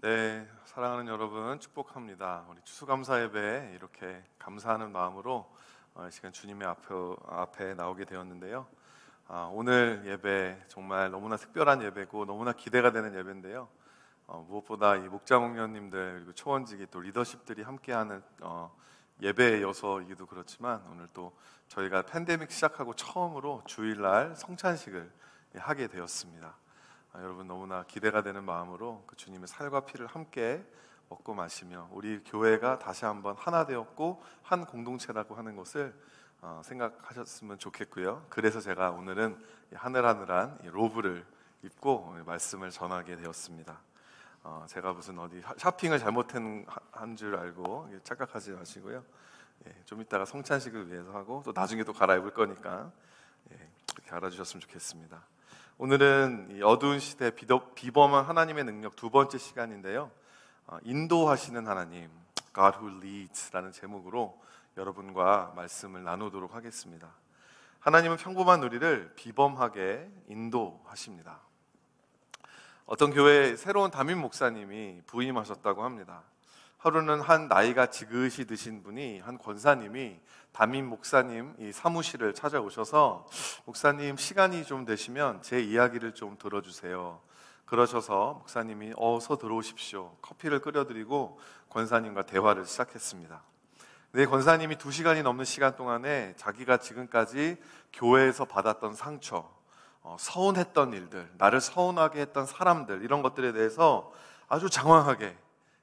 네, 사랑하는 여러분 축복합니다. 우리 추수감사 예배에 이렇게 감사하는 마음으로 이 시간 주님의 앞에 나오게 되었는데요. 오늘 예배 정말 너무나 특별한 예배고 너무나 기대가 되는 예배인데요. 무엇보다 이 목자 목녀님들 그리고 초원직이 또 리더십들이 함께하는 예배여서이기도 그렇지만 오늘 또 저희가 팬데믹 시작하고 처음으로 주일날 성찬식을 하게 되었습니다. 여러분 너무나 기대가 되는 마음으로 그 주님의 살과 피를 함께 먹고 마시며 우리 교회가 다시 한번 하나 되었고 한 공동체라고 하는 것을 생각하셨으면 좋겠고요. 그래서 제가 오늘은 하늘하늘한 로브를 입고 말씀을 전하게 되었습니다. 제가 무슨 어디 샤핑을 잘못한 줄 알고 착각하지 마시고요. 좀 이따가 성찬식을 위해서 하고 또 나중에 또 갈아입을 거니까 그렇게 알아주셨으면 좋겠습니다. 오늘은 이 어두운 시대 비범한 하나님의 능력 두 번째 시간인데요. 인도하시는 하나님, God who leads라는 제목으로 여러분과 말씀을 나누도록 하겠습니다. 하나님은 평범한 우리를 비범하게 인도하십니다. 어떤 교회에 새로운 담임 목사님이 부임하셨다고 합니다. 하루는 한 나이가 지긋이 드신 분이 한 권사님이 담임 목사님 이 사무실을 찾아오셔서 목사님 시간이 좀 되시면 제 이야기를 좀 들어주세요. 그러셔서 목사님이 어서 들어오십시오. 커피를 끓여드리고 권사님과 대화를 시작했습니다. 네, 권사님이 2시간이 넘는 시간 동안에 자기가 지금까지 교회에서 받았던 상처, 서운했던 일들, 나를 서운하게 했던 사람들 이런 것들에 대해서 아주 장황하게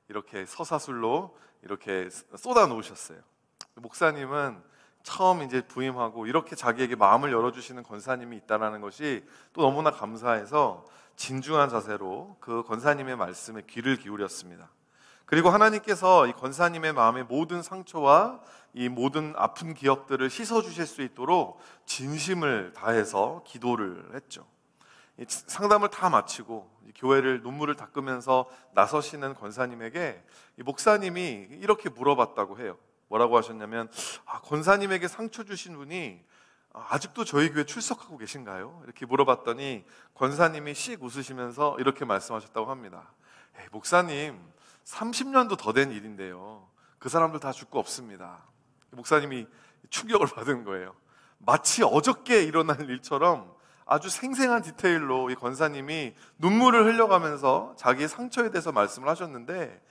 이렇게 서사술로 이렇게 쏟아 놓으셨어요. 목사님은 처음 이제 부임하고 이렇게 자기에게 마음을 열어주시는 권사님이 있다는 것이 또 너무나 감사해서 진중한 자세로 그 권사님의 말씀에 귀를 기울였습니다. 그리고 하나님께서 이 권사님의 마음의 모든 상처와 이 모든 아픈 기억들을 씻어주실 수 있도록 진심을 다해서 기도를 했죠. 상담을 다 마치고 교회를 눈물을 닦으면서 나서시는 권사님에게 목사님이 이렇게 물어봤다고 해요. 뭐라고 하셨냐면 권사님에게 상처 주신 분이 아직도 저희 교회 출석하고 계신가요? 이렇게 물어봤더니 권사님이 씩 웃으시면서 이렇게 말씀하셨다고 합니다. 목사님 30년도 더 된 일인데요, 그 사람들 다 죽고 없습니다. 목사님이 충격을 받은 거예요. 마치 어저께 일어난 일처럼 아주 생생한 디테일로 이 권사님이 눈물을 흘려가면서 자기의 상처에 대해서 말씀을 하셨는데,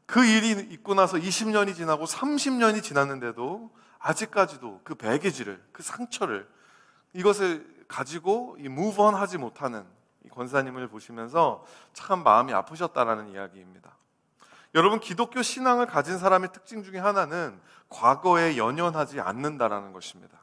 그 일이 있고 나서 20년이 지나고 30년이 지났는데도 아직까지도 그 배기지를, 그 상처를, 이것을 가지고 이 move on 하지 못하는 이 권사님을 보시면서 참 마음이 아프셨다라는 이야기입니다. 여러분, 기독교 신앙을 가진 사람의 특징 중에 하나는 과거에 연연하지 않는다라는 것입니다.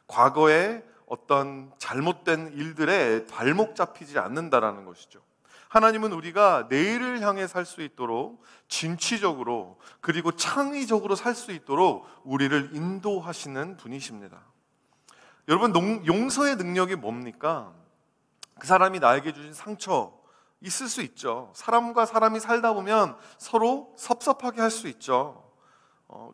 과거에 어떤 잘못된 일들에 발목 잡히지 않는다라는 것이죠. 하나님은 우리가 내일을 향해 살 수 있도록 진취적으로 그리고 창의적으로 살 수 있도록 우리를 인도하시는 분이십니다. 여러분, 용서의 능력이 뭡니까? 그 사람이 나에게 주신 상처 있을 수 있죠. 사람과 사람이 살다 보면 서로 섭섭하게 할 수 있죠.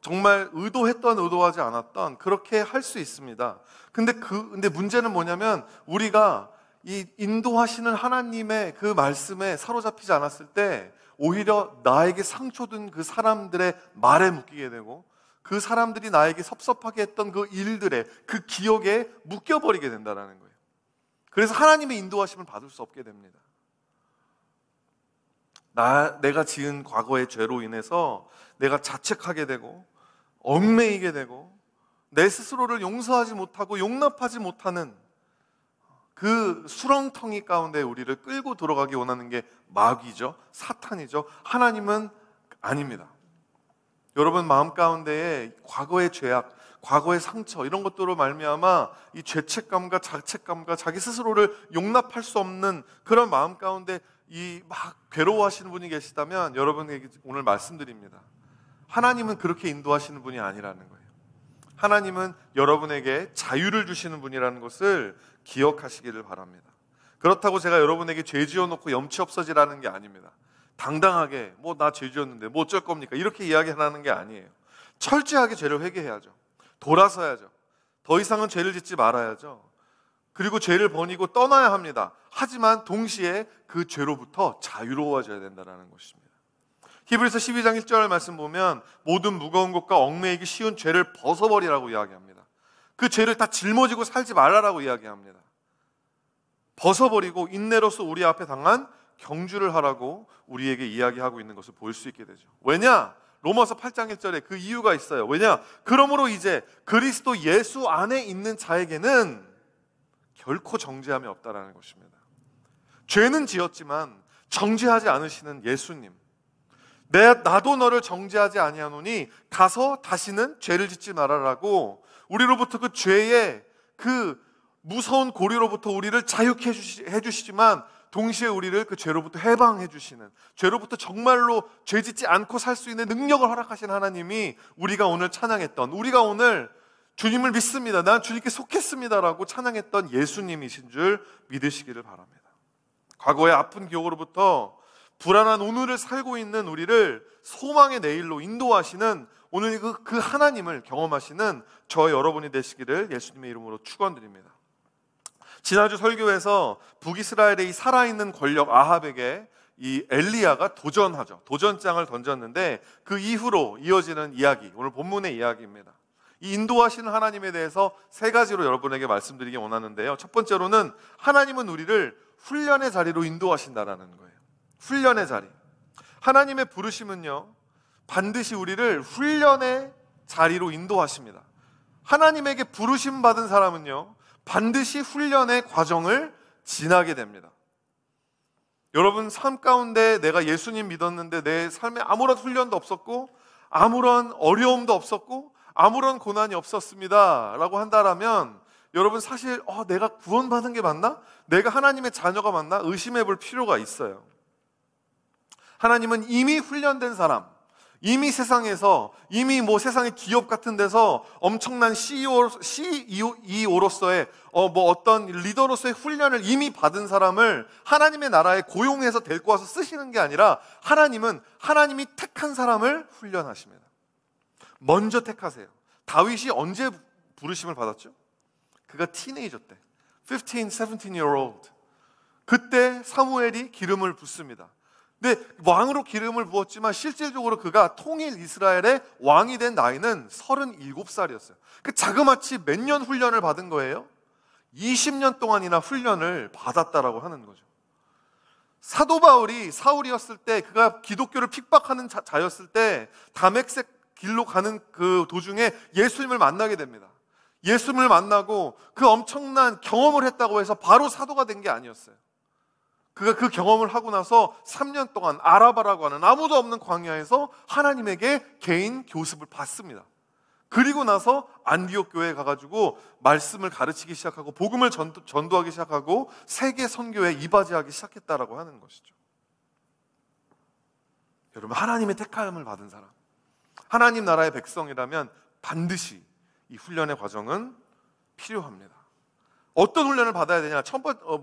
정말 의도했던 의도하지 않았던 그렇게 할 수 있습니다. 근데 문제는 뭐냐면 우리가 이 인도하시는 하나님의 그 말씀에 사로잡히지 않았을 때 오히려 나에게 상처 준 그 사람들의 말에 묶이게 되고 그 사람들이 나에게 섭섭하게 했던 그 일들에, 그 기억에 묶여버리게 된다는 거예요. 그래서 하나님의 인도하심을 받을 수 없게 됩니다. 내가 지은 과거의 죄로 인해서 내가 자책하게 되고 얽매이게 되고 내 스스로를 용서하지 못하고 용납하지 못하는 그 수렁텅이 가운데 우리를 끌고 들어가기 원하는 게 마귀죠, 사탄이죠. 하나님은 아닙니다. 여러분 마음 가운데에 과거의 죄악, 과거의 상처 이런 것들로 말미암아 이 죄책감과 자책감과 자기 스스로를 용납할 수 없는 그런 마음 가운데 이 막 괴로워하시는 분이 계시다면 여러분에게 오늘 말씀드립니다. 하나님은 그렇게 인도하시는 분이 아니라는 거예요. 하나님은 여러분에게 자유를 주시는 분이라는 것을 기억하시기를 바랍니다. 그렇다고 제가 여러분에게 죄 지어놓고 염치 없어지라는 게 아닙니다. 당당하게 나 죄 지었는데 뭐 어쩔 겁니까? 이렇게 이야기하는 게 아니에요. 철저하게 죄를 회개해야죠. 돌아서야죠. 더 이상은 죄를 짓지 말아야죠. 그리고 죄를 버리고 떠나야 합니다. 하지만 동시에 그 죄로부터 자유로워져야 된다는 것입니다. 히브리서 12장 1절 말씀 보면 모든 무거운 것과 얽매이기 쉬운 죄를 벗어버리라고 이야기합니다. 그 죄를 다 짊어지고 살지 말라라고 이야기합니다. 벗어버리고 인내로서 우리 앞에 당한 경주를 하라고 우리에게 이야기하고 있는 것을 볼 수 있게 되죠. 왜냐? 로마서 8장 1절에 그 이유가 있어요. 왜냐? 그러므로 이제 그리스도 예수 안에 있는 자에게는 결코 정죄함이 없다라는 것입니다. 죄는 지었지만 정죄하지 않으시는 예수님, 나도 너를 정죄하지 아니하노니 가서 다시는 죄를 짓지 말아라고 우리로부터 그 죄의 그 무서운 고리로부터 우리를 자유케 해주시지만 동시에 우리를 그 죄로부터 해방해 주시는, 죄로부터 정말로 죄 짓지 않고 살 수 있는 능력을 허락하신 하나님이 우리가 오늘 찬양했던, 우리가 오늘 주님을 믿습니다, 난 주님께 속했습니다라고 찬양했던 예수님이신 줄 믿으시기를 바랍니다. 과거의 아픈 기억으로부터 불안한 오늘을 살고 있는 우리를 소망의 내일로 인도하시는 오늘 그 하나님을 경험하시는 저 여러분이 되시기를 예수님의 이름으로 축원드립니다. 지난주 설교에서 북이스라엘의 이 살아있는 권력 아합에게 이 엘리야가 도전하죠. 도전장을 던졌는데 그 이후로 이어지는 이야기, 오늘 본문의 이야기입니다. 이 인도하시는 하나님에 대해서 세 가지로 여러분에게 말씀드리기 원하는데요. 첫 번째로는 하나님은 우리를 훈련의 자리로 인도하신다라는 거예요. 훈련의 자리. 하나님의 부르심은요, 반드시 우리를 훈련의 자리로 인도하십니다. 하나님에게 부르심 받은 사람은요, 반드시 훈련의 과정을 지나게 됩니다. 여러분 삶 가운데 내가 예수님 믿었는데 내 삶에 아무런 훈련도 없었고 아무런 어려움도 없었고 아무런 고난이 없었습니다 라고 한다라면 여러분 사실 내가 구원받은 게 맞나? 내가 하나님의 자녀가 맞나? 의심해 볼 필요가 있어요. 하나님은 이미 훈련된 사람, 이미 세상에서, 이미 세상의 기업 같은 데서 엄청난 CEO로서의 어떤 리더로서의 훈련을 이미 받은 사람을 하나님의 나라에 고용해서 데리고 와서 쓰시는 게 아니라 하나님은 하나님이 택한 사람을 훈련하십니다. 먼저 택하세요. 다윗이 언제 부르심을 받았죠? 그가 티네이저 때, 15, 17-year-old. 그때 사무엘이 기름을 붓습니다. 근데 왕으로 기름을 부었지만 실질적으로 그가 통일 이스라엘의 왕이 된 나이는 37살이었어요. 그 자그마치 몇 년 훈련을 받은 거예요? 20년 동안이나 훈련을 받았다라고 하는 거죠. 사도 바울이 사울이었을 때, 그가 기독교를 핍박하는 자였을 때 다메섹 길로 가는 그 도중에 예수님을 만나게 됩니다. 예수님을 만나고 그 엄청난 경험을 했다고 해서 바로 사도가 된 게 아니었어요. 그가 그 경험을 하고 나서 3년 동안 아라바라고 하는 아무도 없는 광야에서 하나님에게 개인 교습을 받습니다. 그리고 나서 안디옥 교회에 가가지고 말씀을 가르치기 시작하고 복음을 전도하기 시작하고 세계 선교에 이바지하기 시작했다라고 하는 것이죠. 여러분, 하나님의 택함을 받은 사람, 하나님 나라의 백성이라면 반드시 이 훈련의 과정은 필요합니다. 어떤 훈련을 받아야 되냐?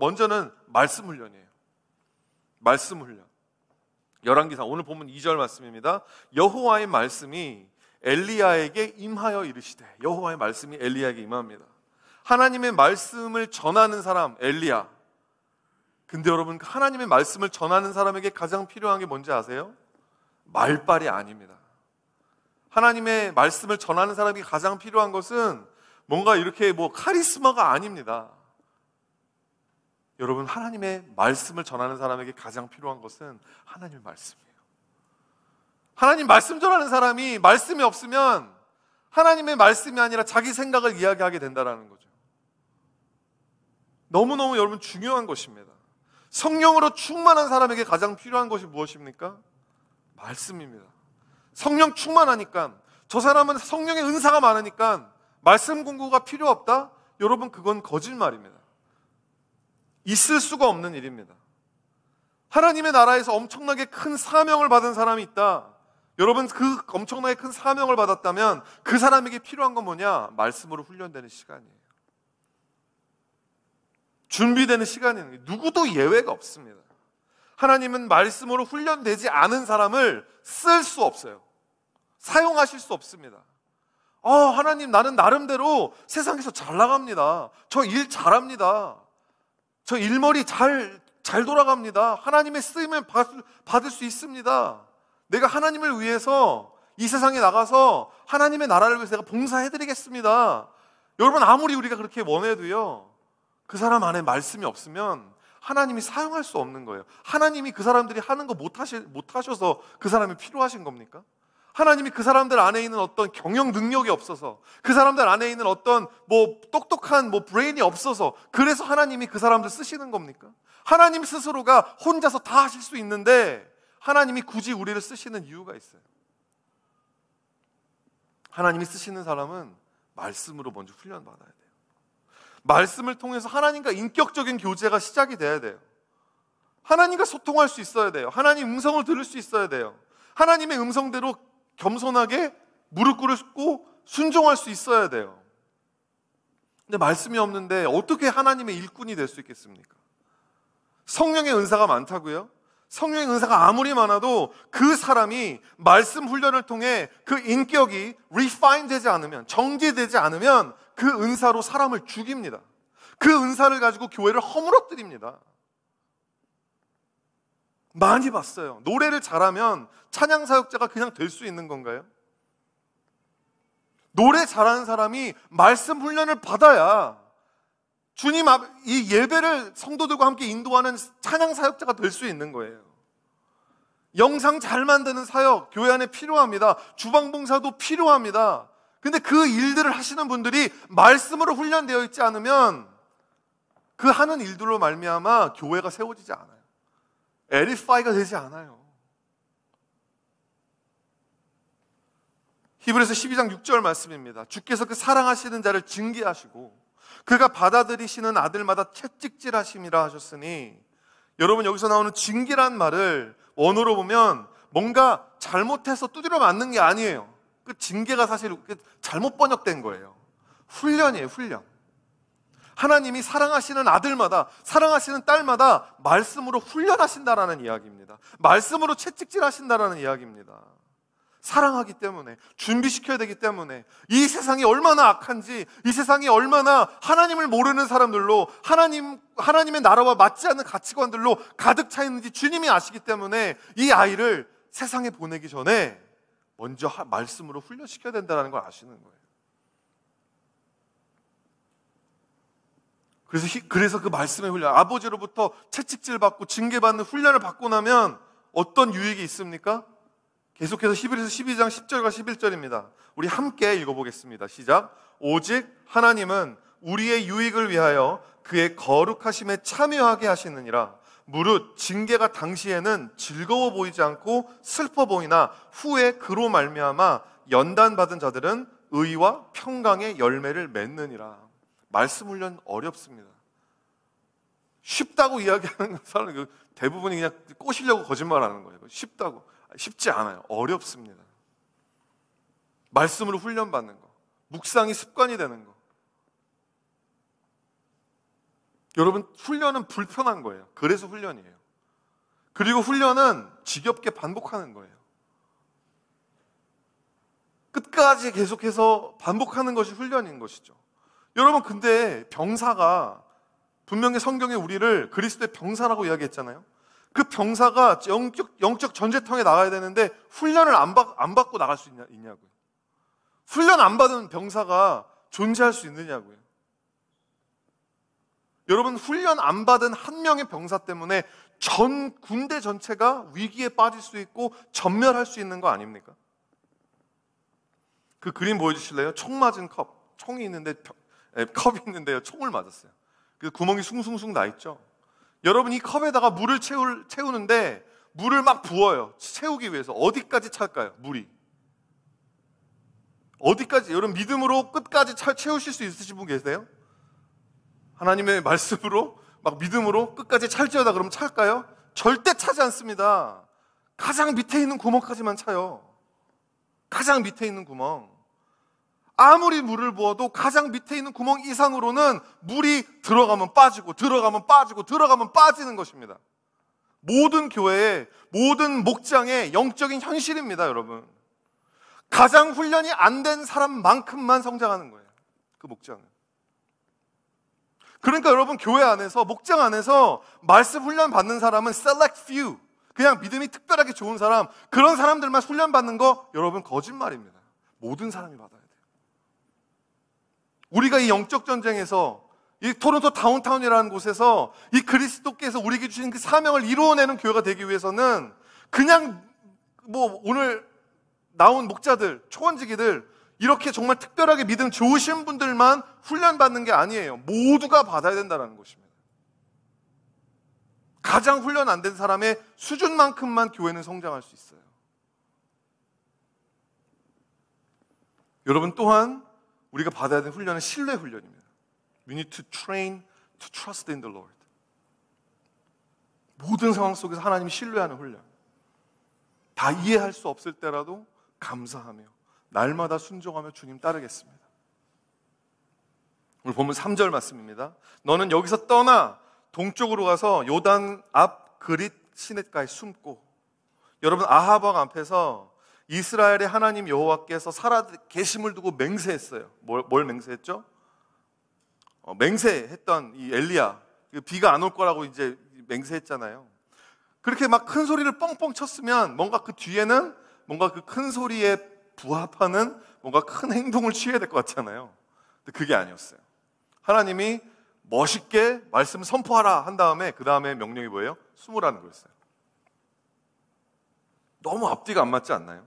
먼저는 말씀 훈련이에요. 말씀 훈련. 열왕기상 오늘 본문 2절 말씀입니다. 여호와의 말씀이 엘리야에게 임하여 이르시되, 여호와의 말씀이 엘리야에게 임합니다. 하나님의 말씀을 전하는 사람 엘리야. 근데 여러분, 하나님의 말씀을 전하는 사람에게 가장 필요한 게 뭔지 아세요? 말빨이 아닙니다. 하나님의 말씀을 전하는 사람에게 가장 필요한 것은 뭔가 이렇게 카리스마가 아닙니다. 여러분, 하나님의 말씀을 전하는 사람에게 가장 필요한 것은 하나님의 말씀이에요. 하나님 말씀 전하는 사람이 말씀이 없으면 하나님의 말씀이 아니라 자기 생각을 이야기하게 된다는 거죠. 너무너무 여러분 중요한 것입니다. 성령으로 충만한 사람에게 가장 필요한 것이 무엇입니까? 말씀입니다. 성령 충만하니까, 저 사람은 성령의 은사가 많으니까 말씀 공부가 필요 없다? 여러분, 그건 거짓말입니다. 있을 수가 없는 일입니다. 하나님의 나라에서 엄청나게 큰 사명을 받은 사람이 있다. 여러분, 그 엄청나게 큰 사명을 받았다면 그 사람에게 필요한 건 뭐냐? 말씀으로 훈련되는 시간이에요. 준비되는 시간이에요. 누구도 예외가 없습니다. 하나님은 말씀으로 훈련되지 않은 사람을 쓸 수 없어요. 사용하실 수 없습니다. 하나님, 나는 나름대로 세상에서 잘 나갑니다. 저 일 잘합니다. 저 일머리 잘 돌아갑니다. 하나님의 쓰임을 받을 수 있습니다. 내가 하나님을 위해서 이 세상에 나가서 하나님의 나라를 위해서 내가 봉사해드리겠습니다. 여러분, 아무리 우리가 그렇게 원해도요, 그 사람 안에 말씀이 없으면 하나님이 사용할 수 없는 거예요. 하나님이 그 사람들이 하는 거 못하셔서 그 사람이 필요하신 겁니까? 하나님이 그 사람들 안에 있는 어떤 경영 능력이 없어서, 그 사람들 안에 있는 어떤 똑똑한 브레인이 없어서, 그래서 하나님이 그 사람들 쓰시는 겁니까? 하나님 스스로가 혼자서 다 하실 수 있는데 하나님이 굳이 우리를 쓰시는 이유가 있어요. 하나님이 쓰시는 사람은 말씀으로 먼저 훈련받아야 돼요. 말씀을 통해서 하나님과 인격적인 교제가 시작이 돼야 돼요. 하나님과 소통할 수 있어야 돼요. 하나님 음성을 들을 수 있어야 돼요. 하나님의 음성대로 겸손하게 무릎 꿇고 순종할 수 있어야 돼요. 근데 말씀이 없는데 어떻게 하나님의 일꾼이 될 수 있겠습니까? 성령의 은사가 많다고요? 성령의 은사가 아무리 많아도 그 사람이 말씀 훈련을 통해 그 인격이 refine 되지 않으면, 정제되지 않으면 그 은사로 사람을 죽입니다. 그 은사를 가지고 교회를 허물어뜨립니다. 많이 봤어요. 노래를 잘하면 찬양 사역자가 그냥 될 수 있는 건가요? 노래 잘하는 사람이 말씀 훈련을 받아야 주님 이 예배를 성도들과 함께 인도하는 찬양 사역자가 될 수 있는 거예요. 영상 잘 만드는 사역 교회 안에 필요합니다. 주방봉사도 필요합니다. 근데 그 일들을 하시는 분들이 말씀으로 훈련되어 있지 않으면 그 하는 일들로 말미암아 교회가 세워지지 않아요. 에디파이가 되지 않아요. 히브리서 12장 6절 말씀입니다. 주께서 그 사랑하시는 자를 징계하시고 그가 받아들이시는 아들마다 채찍질하심이라 하셨으니, 여러분, 여기서 나오는 징계란 말을 원어로 보면 뭔가 잘못해서 두드려 맞는 게 아니에요. 그 징계가 사실 잘못 번역된 거예요. 훈련이에요, 훈련. 하나님이 사랑하시는 아들마다, 사랑하시는 딸마다 말씀으로 훈련하신다라는 이야기입니다. 말씀으로 채찍질하신다라는 이야기입니다. 사랑하기 때문에, 준비시켜야 되기 때문에, 이 세상이 얼마나 악한지, 이 세상이 얼마나 하나님을 모르는 사람들로, 하나님의 나라와 맞지 않는 가치관들로 가득 차 있는지 주님이 아시기 때문에 이 아이를 세상에 보내기 전에 먼저 말씀으로 훈련시켜야 된다는 걸 아시는 거예요. 그래서 그 말씀의 훈련, 아버지로부터 채찍질 받고 징계받는 훈련을 받고 나면 어떤 유익이 있습니까? 계속해서 히브리서 12장 10절과 11절입니다. 우리 함께 읽어보겠습니다. 시작. 오직 하나님은 우리의 유익을 위하여 그의 거룩하심에 참여하게 하시느니라. 무릇 징계가 당시에는 즐거워 보이지 않고 슬퍼 보이나 후에 그로 말미암아 연단받은 자들은 의와 평강의 열매를 맺느니라. 말씀 훈련 어렵습니다. 쉽다고 이야기하는 사람은 대부분이 그냥 꼬시려고 거짓말하는 거예요. 쉽다고. 쉽지 않아요. 어렵습니다. 말씀으로 훈련받는 거, 묵상이 습관이 되는 거. 여러분, 훈련은 불편한 거예요. 그래서 훈련이에요. 그리고 훈련은 지겹게 반복하는 거예요. 끝까지 계속해서 반복하는 것이 훈련인 것이죠. 여러분, 근데 병사가 분명히 성경에 우리를 그리스도의 병사라고 이야기했잖아요. 그 병사가 영적 전쟁터에 나가야 되는데 훈련을 안 받고 나갈 수 있냐고요. 훈련 안 받은 병사가 존재할 수 있느냐고요. 여러분, 훈련 안 받은 한 명의 병사 때문에 전 군대 전체가 위기에 빠질 수 있고 전멸할 수 있는 거 아닙니까? 그 그림 보여주실래요? 총 맞은 컵. 컵이 있는데요. 총을 맞았어요. 그 구멍이 숭숭숭 나 있죠. 여러분, 이 컵에다가 물을 채우는데 물을 막 부어요. 채우기 위해서. 어디까지 찰까요? 물이. 어디까지? 여러분, 믿음으로 끝까지 채우실 수 있으신 분 계세요? 하나님의 말씀으로 막 믿음으로 끝까지 찰지어다 그러면 찰까요? 절대 차지 않습니다. 가장 밑에 있는 구멍까지만 차요. 가장 밑에 있는 구멍. 아무리 물을 부어도 가장 밑에 있는 구멍 이상으로는 물이 들어가면 빠지고 들어가면 빠지고 들어가면 빠지는 것입니다. 모든 교회의, 모든 목장의 영적인 현실입니다, 여러분. 가장 훈련이 안 된 사람만큼만 성장하는 거예요, 그 목장은. 그러니까 여러분, 교회 안에서, 목장 안에서 말씀 훈련 받는 사람은 select few, 그냥 믿음이 특별하게 좋은 사람, 그런 사람들만 훈련받는 거 여러분 거짓말입니다. 모든 사람이 받아야 돼요. 우리가 이 영적 전쟁에서 이 토론토 다운타운이라는 곳에서 이 그리스도께서 우리에게 주신 그 사명을 이루어내는 교회가 되기 위해서는 그냥 뭐 오늘 나온 목자들, 초원지기들 이렇게 정말 특별하게 믿음 좋으신 분들만 훈련받는 게 아니에요. 모두가 받아야 된다는 것입니다. 가장 훈련 안 된 사람의 수준만큼만 교회는 성장할 수 있어요. 여러분 또한 우리가 받아야 될 훈련은 신뢰 훈련입니다. We need to train to trust in the Lord. 모든 상황 속에서 하나님이 신뢰하는 훈련. 다 이해할 수 없을 때라도 감사하며 날마다 순종하며 주님 따르겠습니다. 오늘 본문 3절 말씀입니다. 너는 여기서 떠나 동쪽으로 가서 요단 앞 그릿 시냇가에 숨고. 여러분 아합 왕 앞에서 이스라엘의 하나님 여호와께서 살아 계심을 두고 맹세했어요. 뭘 맹세했죠? 맹세했던 이 엘리야, 비가 안 올 거라고 이제 맹세했잖아요. 그렇게 막 큰 소리를 뻥뻥 쳤으면 뭔가 그 뒤에는 뭔가 그 큰 소리에 부합하는 뭔가 큰 행동을 취해야 될 것 같잖아요. 근데 그게 아니었어요. 하나님이 멋있게 말씀 선포하라 한 다음에 그 다음에 명령이 뭐예요? 숨으라는 거였어요. 너무 앞뒤가 안 맞지 않나요?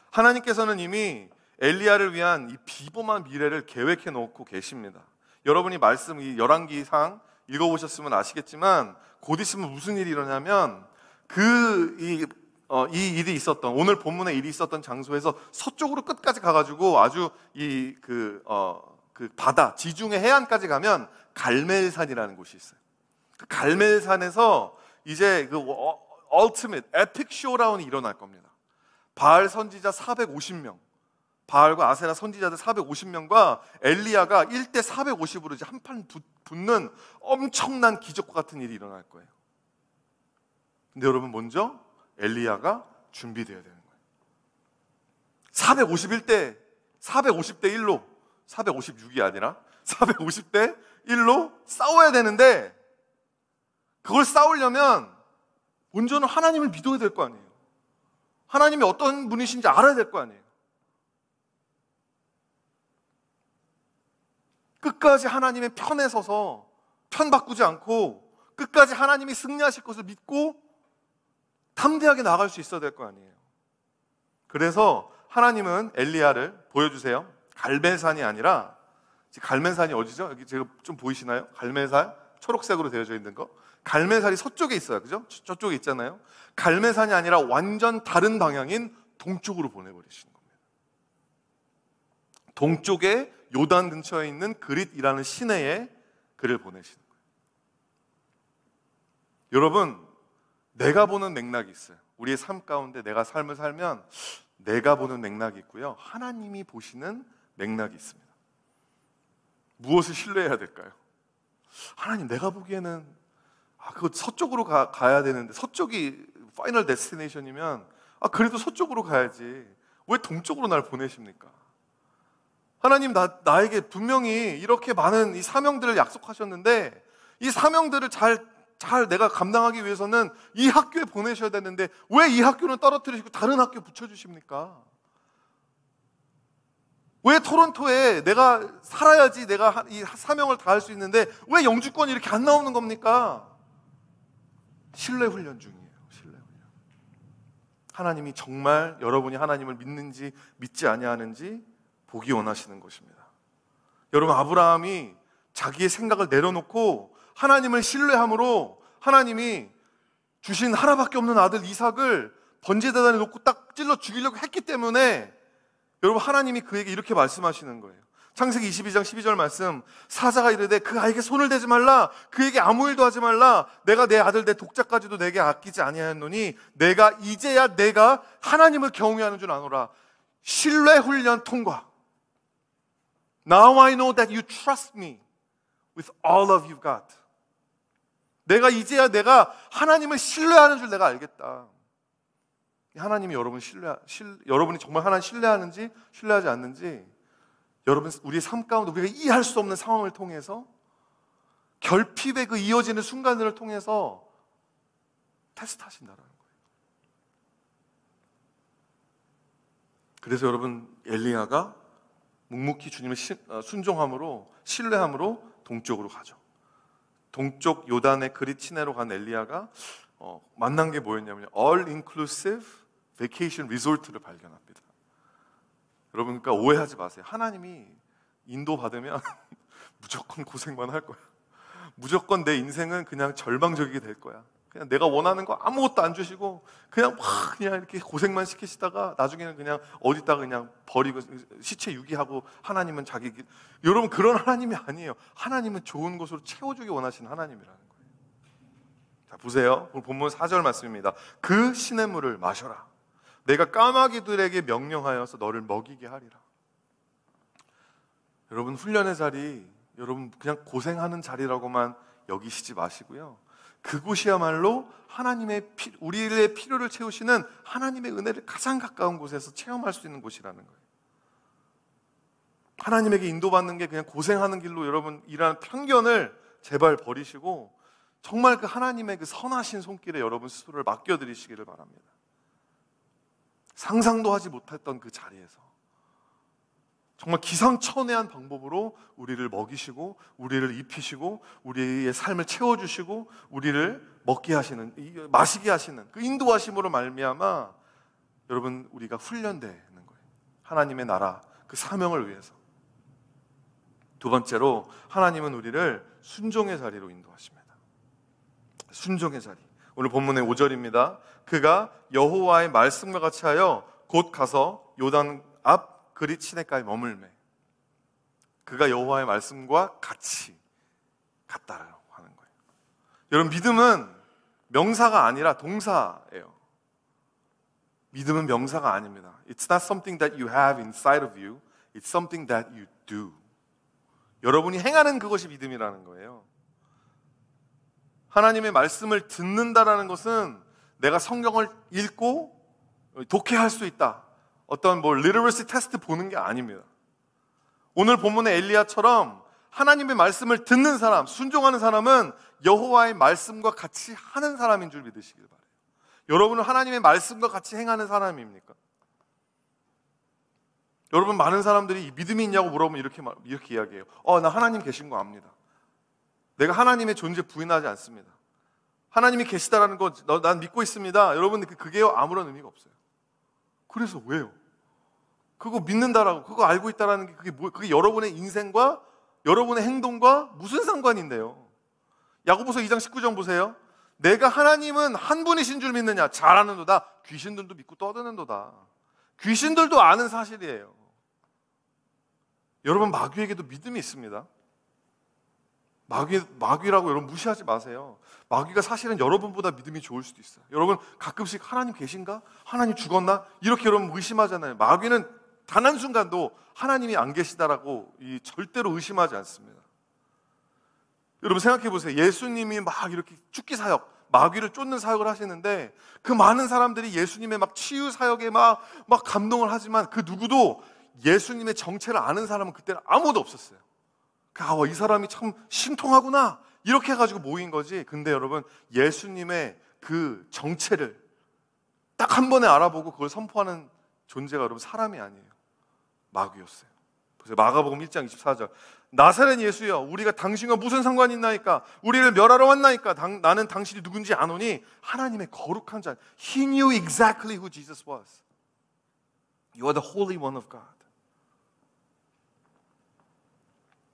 하나님께서는 이미 엘리야를 위한 이 비범한 미래를 계획해 놓고 계십니다. 여러분이 말씀 이 열왕기상 읽어보셨으면 아시겠지만 곧 있으면 무슨 일이 일어나면 이 일이 있었던 오늘 본문에 일이 있었던 장소에서 서쪽으로 끝까지 가가지고 아주 그 바다 지중해 해안까지 가면 갈멜산이라는 곳이 있어요. 그 갈멜산에서 이제 그 ultimate epic showdown이 일어날 겁니다. 바알 선지자 450명, 바알과 아세라 선지자들 450명과 엘리야가 1대 450으로 이제 한판 붙는 엄청난 기적과 같은 일이 일어날 거예요. 근데 여러분 먼저 엘리야가 준비되어야 되는 거예요. 450대 1로 456이 아니라 450대 1로 싸워야 되는데 그걸 싸우려면 먼저는 하나님을 믿어야 될 거 아니에요. 하나님이 어떤 분이신지 알아야 될 거 아니에요. 끝까지 하나님의 편에 서서 편 바꾸지 않고 끝까지 하나님이 승리하실 것을 믿고 담대하게 나갈 수 있어야 될 거 아니에요. 그래서 하나님은 엘리야를 보여주세요. 갈멜산이 아니라, 갈멜산이 어디죠? 여기 제가 좀 보이시나요? 갈멜산 초록색으로 되어져 있는 거. 갈멜산이 서쪽에 있어요. 그죠? 저쪽에 있잖아요. 갈멜산이 아니라 완전 다른 방향인 동쪽으로 보내버리시는 겁니다. 동쪽에 요단 근처에 있는 그릿이라는 시내에 그를 보내시는 거예요. 여러분, 내가 보는 맥락이 있어요. 우리의 삶 가운데 내가 삶을 살면 내가 보는 맥락이 있고요. 하나님이 보시는 맥락이 있습니다. 무엇을 신뢰해야 될까요? 하나님, 내가 보기에는 그거 서쪽으로 가야 되는데 서쪽이 파이널 데스티네이션이면 그래도 서쪽으로 가야지. 왜 동쪽으로 날 보내십니까? 하나님, 나에게 분명히 이렇게 많은 이 사명들을 약속하셨는데 이 사명들을 잘 내가 감당하기 위해서는 이 학교에 보내셔야 되는데 왜 이 학교는 떨어뜨리시고 다른 학교 붙여주십니까? 왜 토론토에 내가 살아야지 내가 이 사명을 다할 수 있는데 왜 영주권이 이렇게 안 나오는 겁니까? 신뢰 훈련 중이에요. 신뢰 훈련. 하나님이 정말 여러분이 하나님을 믿는지 믿지 아니하는지 보기 원하시는 것입니다. 여러분, 아브라함이 자기의 생각을 내려놓고 하나님을 신뢰함으로 하나님이 주신 하나밖에 없는 아들 이삭을 번제대단에 놓고 딱 찔러 죽이려고 했기 때문에 여러분, 하나님이 그에게 이렇게 말씀하시는 거예요. 창세기 22장 12절 말씀, 사자가 이르되 그 아이에게 손을 대지 말라, 그에게 아무 일도 하지 말라, 내가 내 아들 내 독자까지도 내게 아끼지 아니하였노니 이제야 내가 하나님을 경외하는 줄 아노라. 신뢰 훈련 통과. Now I know that you trust me with all of you've got. 이제야 내가 하나님을 신뢰하는 줄 내가 알겠다. 하나님이 여러분이 정말 하나님 신뢰하는지 신뢰하지 않는지, 여러분, 우리의 삶 가운데 우리가 이해할 수 없는 상황을 통해서 결핍의 그 이어지는 순간들을 통해서 테스트하신다라는 거예요. 그래서 여러분, 엘리야가 묵묵히 주님의 순종함으로, 신뢰함으로 동쪽으로 가죠. 동쪽 요단의 그릿시내로 간 엘리야가 만난 게 뭐였냐면 All Inclusive Vacation Resort를 발견합니다. 여러분, 그러니까 오해하지 마세요. 하나님이 인도 받으면 무조건 고생만 할 거야. 무조건 내 인생은 그냥 절망적이게 될 거야. 그냥 내가 원하는 거 아무것도 안 주시고 그냥 막 그냥 이렇게 고생만 시키시다가 나중에는 그냥 어디다가 그냥 버리고 시체 유기하고 하나님은 자기 여러분, 그런 하나님이 아니에요. 하나님은 좋은 곳으로 채워주기 원하시는 하나님이라는 거예요. 자, 보세요. 오늘 본문 4절 말씀입니다. 그 시냇물을 마셔라. 내가 까마귀들에게 명령하여서 너를 먹이게 하리라. 여러분, 훈련의 자리, 여러분 그냥 고생하는 자리라고만 여기시지 마시고요. 그곳이야말로 우리의 필요를 채우시는 하나님의 은혜를 가장 가까운 곳에서 체험할 수 있는 곳이라는 거예요. 하나님에게 인도받는 게 그냥 고생하는 길로 여러분 일하는 편견을 제발 버리시고 정말 그 하나님의 그 선하신 손길에 여러분 스스로를 맡겨드리시기를 바랍니다. 상상도 하지 못했던 그 자리에서 정말 기상천외한 방법으로 우리를 먹이시고 우리를 입히시고 우리의 삶을 채워주시고 우리를 먹게 하시는, 마시게 하시는 그 인도하심으로 말미암아 여러분 우리가 훈련되는 거예요. 하나님의 나라, 그 사명을 위해서. 두 번째로 하나님은 우리를 순종의 자리로 인도하십니다. 순종의 자리. 오늘 본문의 5절입니다. 그가 여호와의 말씀과 같이 하여 곧 가서 요단 앞 그릿 시내가에 머물매. 그가 여호와의 말씀과 같이 같다라고 하는 거예요. 여러분, 믿음은 명사가 아니라 동사예요. 믿음은 명사가 아닙니다. It's not something that you have inside of you. It's something that you do. 여러분이 행하는 그것이 믿음이라는 거예요. 하나님의 말씀을 듣는다라는 것은 내가 성경을 읽고 독해할 수 있다. 어떤 리터러시 테스트 보는 게 아닙니다. 오늘 본문의 엘리야처럼 하나님의 말씀을 듣는 사람, 순종하는 사람은 여호와의 말씀과 같이 하는 사람인 줄 믿으시길 바라요. 여러분은 하나님의 말씀과 같이 행하는 사람입니까? 여러분, 많은 사람들이 믿음이 있냐고 물어보면 이렇게 이야기해요. 나 하나님 계신 거 압니다. 내가 하나님의 존재 부인하지 않습니다. 하나님이 계시다라는 거 난 믿고 있습니다. 여러분, 그게요 아무런 의미가 없어요. 그래서 왜요? 그거 믿는다라고, 그거 알고 있다라는 게 그게 여러분의 인생과 여러분의 행동과 무슨 상관인데요? 야고보서 2장 19절 보세요. 내가 하나님은 한 분이신 줄 믿느냐? 잘 아는도다. 귀신들도 믿고 떠드는도다. 귀신들도 아는 사실이에요. 여러분, 마귀에게도 믿음이 있습니다. 마귀라고 여러분 무시하지 마세요. 마귀가 사실은 여러분보다 믿음이 좋을 수도 있어요. 여러분, 가끔씩 하나님 계신가? 하나님 죽었나? 이렇게 여러분 의심하잖아요. 마귀는 단 한순간도 하나님이 안 계시다라고 절대로 의심하지 않습니다. 여러분 생각해 보세요. 예수님이 막 이렇게 죽기 사역, 마귀를 쫓는 사역을 하시는데 그 많은 사람들이 예수님의 막 치유 사역에 막 감동을 하지만 그 누구도 예수님의 정체를 아는 사람은 그때는 아무도 없었어요. 이 사람이 참 신통하구나 이렇게 해가지고 모인 거지. 근데 여러분, 예수님의 그 정체를 딱 한 번에 알아보고 그걸 선포하는 존재가 여러분 사람이 아니에요. 마귀였어요. 보세요. 마가복음 1장 24절. 나사렛 예수여, 우리가 당신과 무슨 상관이 있나이까? 우리를 멸하러 왔나이까? 나는 당신이 누군지 아노니 하나님의 거룩한 자. He knew exactly who Jesus was. You are the Holy One of God.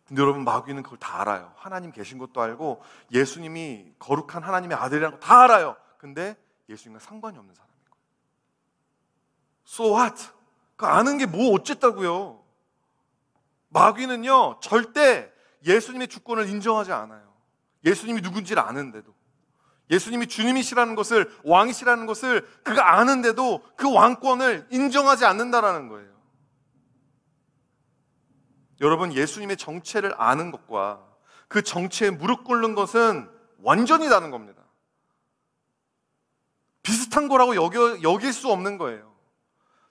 근데 여러분, 마귀는 그걸 다 알아요. 하나님 계신 것도 알고 예수님이 거룩한 하나님의 아들이라는 거 다 알아요. 근데 예수님과 상관이 없는 사람인 거예요. So what? 그 아는 게 뭐 어쨌다고요? 마귀는요 절대 예수님의 주권을 인정하지 않아요. 예수님이 누군지를 아는데도, 예수님이 주님이시라는 것을, 왕이시라는 것을 그가 아는데도 그 왕권을 인정하지 않는다라는 거예요. 여러분, 예수님의 정체를 아는 것과 그 정체에 무릎 꿇는 것은 완전히 다른 겁니다. 비슷한 거라고 여길 수 없는 거예요.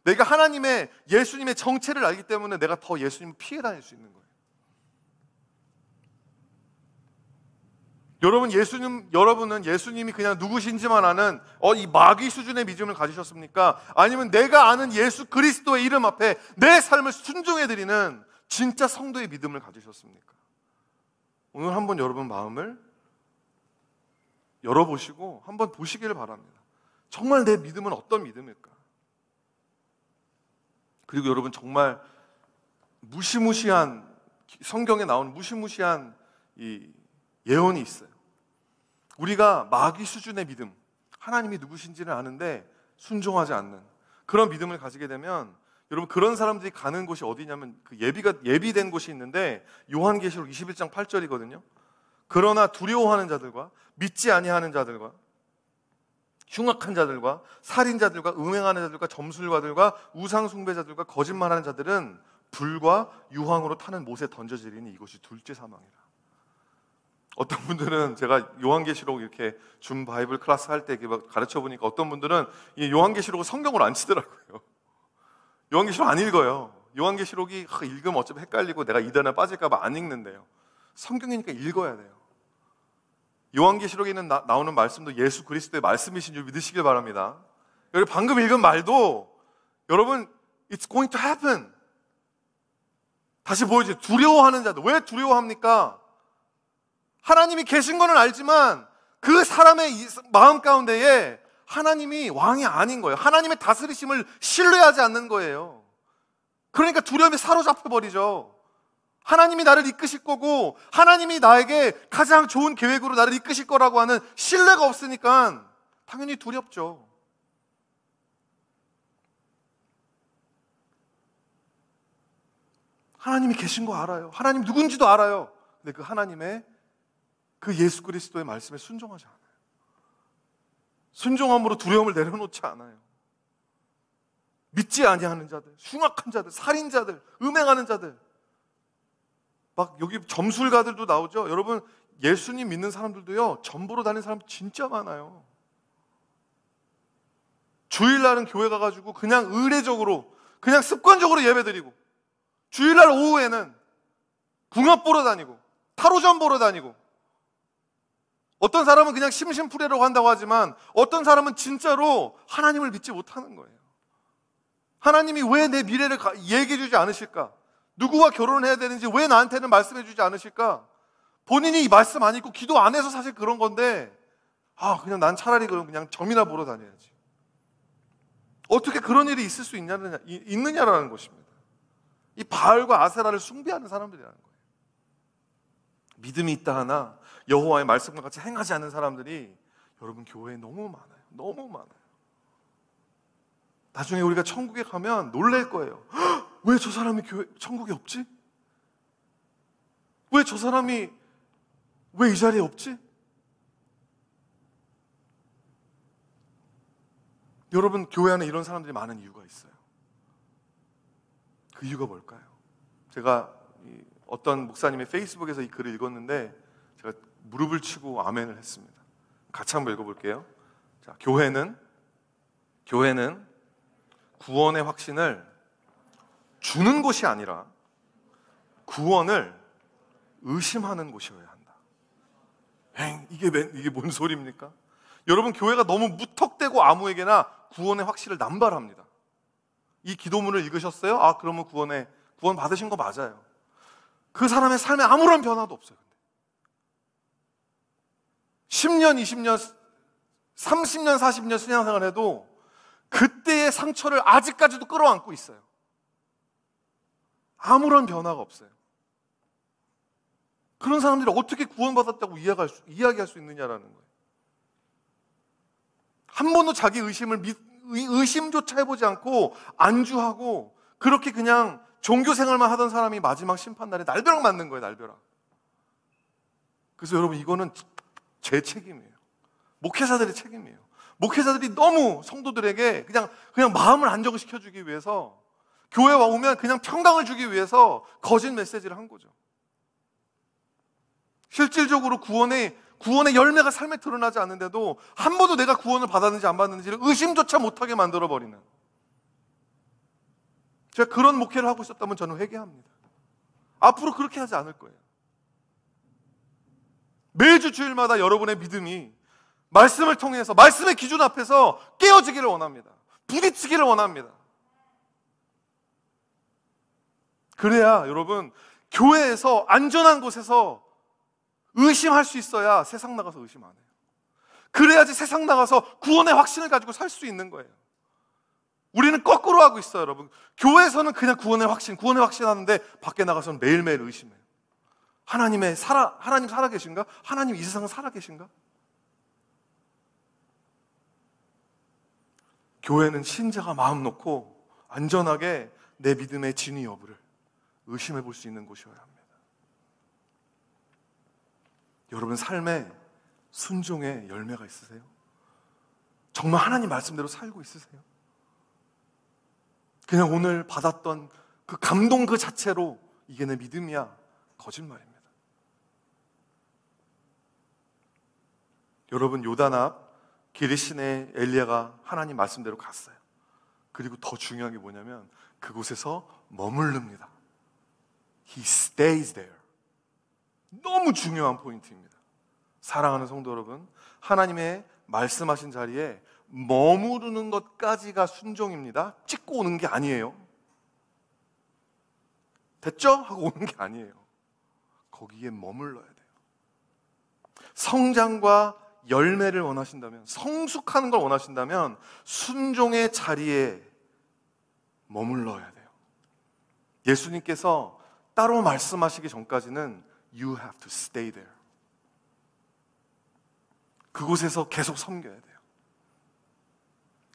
내가 하나님의, 예수님의 정체를 알기 때문에 내가 더 예수님을 피해 다닐 수 있는 거예요. 여러분은 예수님이 그냥 누구신지만 아는 이 마귀 수준의 믿음을 가지셨습니까? 아니면 내가 아는 예수 그리스도의 이름 앞에 내 삶을 순종해드리는 진짜 성도의 믿음을 가지셨습니까? 오늘 한번 여러분 마음을 열어보시고 한번 보시기를 바랍니다. 정말 내 믿음은 어떤 믿음일까? 그리고 여러분 정말 무시무시한, 성경에 나오는 무시무시한 이 예언이 있어요. 우리가 마귀 수준의 믿음, 하나님이 누구신지를 아는데 순종하지 않는 그런 믿음을 가지게 되면 여러분 그런 사람들이 가는 곳이 어디냐면 그 예비된 곳이 있는데 요한계시록 21장 8절이거든요. 그러나 두려워하는 자들과 믿지 아니하는 자들과 흉악한 자들과 살인자들과 음행하는 자들과 점술가들과 우상숭배자들과 거짓말하는 자들은 불과 유황으로 타는 못에 던져지리니 이것이 둘째 사망이라. 어떤 분들은 제가 요한계시록 이렇게 준 바이블 클래스 할 때 가르쳐 보니까 어떤 분들은 이 요한계시록을 성경으로 안 치더라고요. 요한계시록 안 읽어요. 요한계시록이 읽으면 어차피 헷갈리고 내가 이단에 빠질까 봐 안 읽는데요. 성경이니까 읽어야 돼요. 요한계시록에 나오는 말씀도 예수 그리스도의 말씀이신 줄 믿으시길 바랍니다. 여러분 방금 읽은 말도 여러분 It's going to happen. 다시 보여줘요. 두려워하는 자들. 왜 두려워합니까? 하나님이 계신 거는 알지만 그 사람의 마음 가운데에 하나님이 왕이 아닌 거예요. 하나님의 다스리심을 신뢰하지 않는 거예요. 그러니까 두려움에 사로잡혀 버리죠. 하나님이 나를 이끄실 거고 하나님이 나에게 가장 좋은 계획으로 나를 이끄실 거라고 하는 신뢰가 없으니까 당연히 두렵죠. 하나님이 계신 거 알아요. 하나님 누군지도 알아요. 근데 그 하나님의 그 예수 그리스도의 말씀에 순종하지 않아요. 순종함으로 두려움을 내려놓지 않아요. 믿지 아니하는 자들, 흉악한 자들, 살인자들, 음행하는 자들, 막 여기 점술가들도 나오죠. 여러분 예수님 믿는 사람들도요 점보러 다니는 사람 진짜 많아요. 주일날은 교회 가가지고 그냥 의례적으로 그냥 습관적으로 예배드리고 주일날 오후에는 궁합 보러 다니고 타로점 보러 다니고 어떤 사람은 그냥 심심풀이라고 한다고 하지만 어떤 사람은 진짜로 하나님을 믿지 못하는 거예요. 하나님이 왜 내 미래를 얘기해 주지 않으실까? 누구와 결혼을 해야 되는지 왜 나한테는 말씀해 주지 않으실까? 본인이 이 말씀 안 읽고 기도 안 해서 사실 그런 건데 그냥 난 차라리 그냥 점이나 보러 다녀야지. 어떻게 그런 일이 있을 수 있느냐라는 것입니다. 이 바알과 아세라를 숭배하는 사람들이라는 거예요. 믿음이 있다 하나 여호와의 말씀과 같이 행하지 않는 사람들이 여러분 교회에 너무 많아요. 너무 많아요. 나중에 우리가 천국에 가면 놀랄 거예요. 왜 저 사람이 천국에 없지? 왜 저 사람이 왜 이 자리에 없지? 여러분 교회 안에 이런 사람들이 많은 이유가 있어요. 그 이유가 뭘까요? 제가 어떤 목사님의 페이스북에서 이 글을 읽었는데 제가 무릎을 치고 아멘을 했습니다. 같이 한번 읽어볼게요. 자, 교회는 구원의 확신을 주는 곳이 아니라 구원을 의심하는 곳이어야 한다. 이게 뭔 소리입니까? 여러분 교회가 너무 무턱대고 아무에게나 구원의 확신을 남발합니다. 이 기도문을 읽으셨어요? 그러면 구원 받으신 거 맞아요. 그 사람의 삶에 아무런 변화도 없어요. 10년, 20년, 30년, 40년 신앙생활 해도 그때의 상처를 아직까지도 끌어안고 있어요. 아무런 변화가 없어요. 그런 사람들이 어떻게 구원받았다고 이야기할 수 있느냐라는 거예요. 한 번도 자기 의심조차 해보지 않고 안주하고 그렇게 그냥 종교생활만 하던 사람이 마지막 심판날에 날벼락 맞는 거예요. 날벼락. 그래서 여러분 이거는 제 책임이에요. 목회자들의 책임이에요. 목회자들이 너무 성도들에게 그냥 마음을 안정시켜주기 위해서 교회 와 오면 그냥 평강을 주기 위해서 거짓 메시지를 한 거죠. 실질적으로 구원의 열매가 삶에 드러나지 않는데도 한 번도 내가 구원을 받았는지 안 받았는지를 의심조차 못하게 만들어버리는, 제가 그런 목회를 하고 있었다면 저는 회개합니다. 앞으로 그렇게 하지 않을 거예요. 매주 주일마다 여러분의 믿음이 말씀을 통해서, 말씀의 기준 앞에서 깨어지기를 원합니다. 부딪히기를 원합니다. 그래야 여러분, 교회에서 안전한 곳에서 의심할 수 있어야 세상 나가서 의심 안 해요. 그래야지 세상 나가서 구원의 확신을 가지고 살 수 있는 거예요. 우리는 거꾸로 하고 있어요, 여러분. 교회에서는 그냥 구원의 확신 하는데 밖에 나가서는 매일매일 의심해요. 하나님 살아계신가? 하나님 이 세상은 살아계신가? 교회는 신자가 마음 놓고 안전하게 내 믿음의 진위 여부를 의심해 볼 수 있는 곳이어야 합니다. 여러분 삶에 순종의 열매가 있으세요? 정말 하나님 말씀대로 살고 있으세요? 그냥 오늘 받았던 그 감동 그 자체로 이게 내 믿음이야? 거짓말입니다. 여러분, 요단 앞 기리신의 엘리야가 하나님 말씀대로 갔어요. 그리고 더 중요한 게 뭐냐면 그곳에서 머무릅니다. He stays there. 너무 중요한 포인트입니다. 사랑하는 성도 여러분, 하나님의 말씀하신 자리에 머무르는 것까지가 순종입니다. 찍고 오는 게 아니에요. 됐죠? 하고 오는 게 아니에요. 거기에 머물러야 돼요. 성장과 열매를 원하신다면, 성숙하는 걸 원하신다면 순종의 자리에 머물러야 돼요. 예수님께서 따로 말씀하시기 전까지는 You have to stay there. 그곳에서 계속 섬겨야 돼요.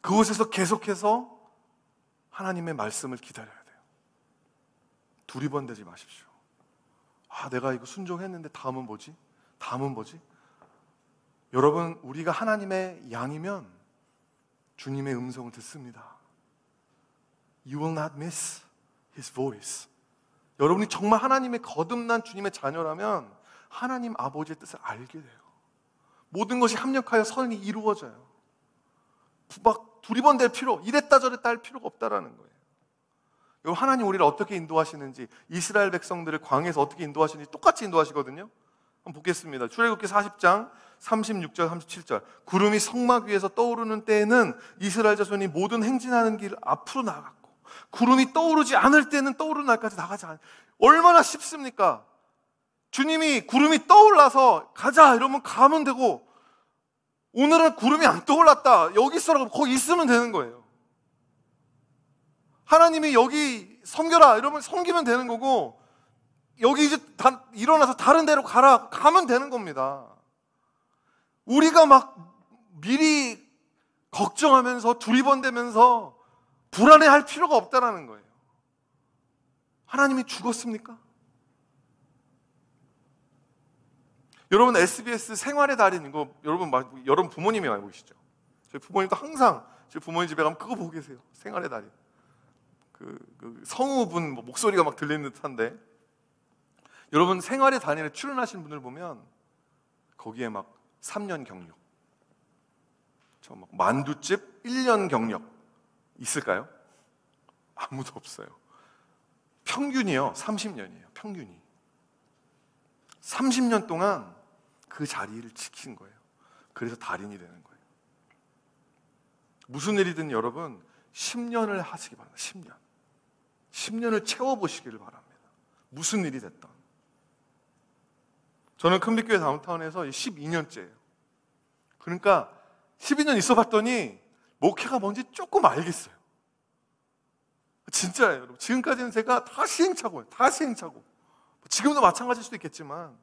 그곳에서 계속해서 하나님의 말씀을 기다려야 돼요. 두리번대지 마십시오. 내가 이거 순종했는데 다음은 뭐지? 다음은 뭐지? 여러분, 우리가 하나님의 양이면 주님의 음성을 듣습니다. You will not miss His voice. 여러분이 정말 하나님의 거듭난 주님의 자녀라면 하나님 아버지의 뜻을 알게 돼요. 모든 것이 합력하여 선이 이루어져요. 막 두리번댈 필요, 이랬다 저랬다 할 필요가 없다라는 거예요. 여러분, 하나님 우리를 어떻게 인도하시는지, 이스라엘 백성들을 광야에서 어떻게 인도하시는지 똑같이 인도하시거든요. 한번 보겠습니다. 출애굽기 40장 36절 37절. 구름이 성막 위에서 떠오르는 때에는 이스라엘 자손이 모든 행진하는 길 앞으로 나갔고, 구름이 떠오르지 않을 때는 떠오르는 날까지 나가지 않아요. 얼마나 쉽습니까? 주님이 구름이 떠올라서 가자 이러면 가면 되고, 오늘은 구름이 안 떠올랐다, 여기 있어라고 거기 있으면 되는 거예요. 하나님이 여기 섬겨라 이러면 섬기면 되는 거고, 여기 이제 일어나서 다른 데로 가면 되는 겁니다. 우리가 막 미리 걱정하면서 두리번대면서 불안해할 필요가 없다라는 거예요. 하나님이 죽었습니까? 여러분, SBS 생활의 달인 이거 여러분 부모님이 알고 계시죠? 저희 부모님도 항상 저희 부모님 집에 가면 그거 보고 계세요. 생활의 달인. 그 성우분 목소리가 막 들리는 듯한데, 여러분 생활의 달인에 출연하신 분들 보면 거기에 막 3년 경력, 저 막 만두집 1년 경력 있을까요? 아무도 없어요. 평균이요 30년이에요. 평균이 30년 동안 그 자리를 지킨 거예요. 그래서 달인이 되는 거예요. 무슨 일이든 여러분 10년을 하시기 바랍니다. 10년을 채워보시기를 바랍니다. 무슨 일이 됐던. 저는 큰빛교회 다운타운에서 12년째예요. 그러니까 12년 있어 봤더니 목회가 뭔지 조금 알겠어요. 진짜예요, 여러분. 지금까지는 제가 다 시행착오예요. 다 시행착오. 지금도 마찬가지일 수도 있겠지만,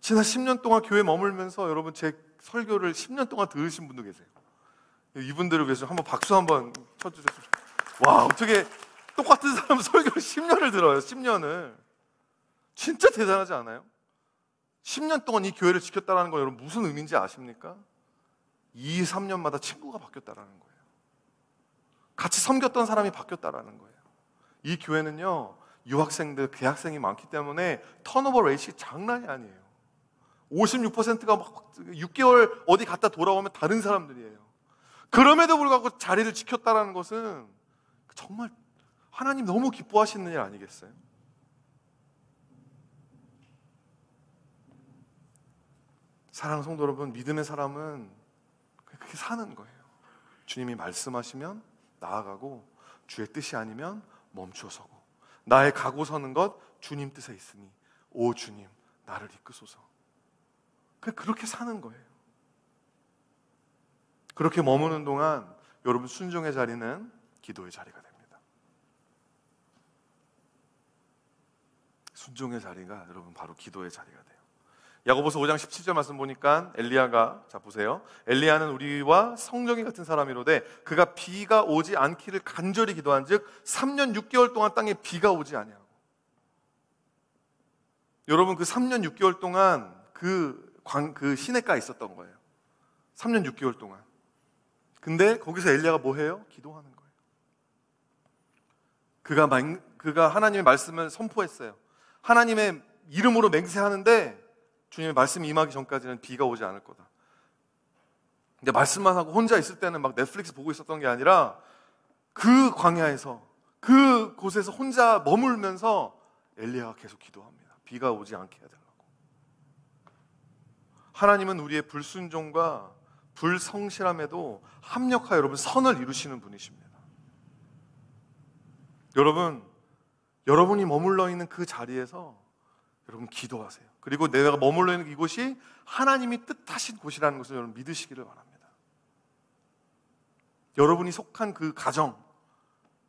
지난 10년 동안 교회에 머물면서 여러분 제 설교를 10년 동안 들으신 분도 계세요. 이분들을 위해서 한번 박수 한번 쳐주세요. 와, 어떻게 똑같은 사람 설교를 10년을 들어요. 10년을. 진짜 대단하지 않아요? 10년 동안 이 교회를 지켰다는 건 여러분 무슨 의미인지 아십니까? 2, 3년마다 친구가 바뀌었다는 거예요. 같이 섬겼던 사람이 바뀌었다는 거예요. 이 교회는요, 유학생들, 대학생이 많기 때문에 턴오버 레이트가 장난이 아니에요. 56%가 막 6개월 어디 갔다 돌아오면 다른 사람들이에요. 그럼에도 불구하고 자리를 지켰다는 것은 정말 하나님 너무 기뻐하시는 일 아니겠어요? 사랑하는 성도 여러분, 믿음의 사람은 그렇게 사는 거예요. 주님이 말씀하시면 나아가고 주의 뜻이 아니면 멈추어 서고, 나의 가고 서는 것 주님 뜻에 있으니 오 주님 나를 이끄소서. 그렇게 사는 거예요. 그렇게 머무는 동안 여러분 순종의 자리는 기도의 자리가 됩니다. 순종의 자리가 여러분 바로 기도의 자리가 돼요. 야고보서 5장 17절 말씀 보니까 엘리야가, 자 보세요, 엘리야는 우리와 성정이 같은 사람이로되 그가 비가 오지 않기를 간절히 기도한 즉 3년 6개월 동안 땅에 비가 오지 아니하고. 여러분 그 3년 6개월 동안 그 시냇가에 있었던 거예요. 3년 6개월 동안. 근데 거기서 엘리야가 뭐 해요? 기도하는 거예요. 그가 하나님의 말씀을 선포했어요. 하나님의 이름으로 맹세하는데 주님의 말씀이 임하기 전까지는 비가 오지 않을 거다. 근데 말씀만 하고 혼자 있을 때는 막 넷플릭스 보고 있었던 게 아니라 그 광야에서, 그 곳에서 혼자 머물면서 엘리야가 계속 기도합니다. 비가 오지 않게 해달라고. 하나님은 우리의 불순종과 불성실함에도 합력하여 여러분 선을 이루시는 분이십니다. 여러분이 머물러 있는 그 자리에서 여러분 기도하세요. 그리고 내가 머물러 있는 이곳이 하나님이 뜻하신 곳이라는 것을 여러분 믿으시기를 바랍니다. 여러분이 속한 그 가정,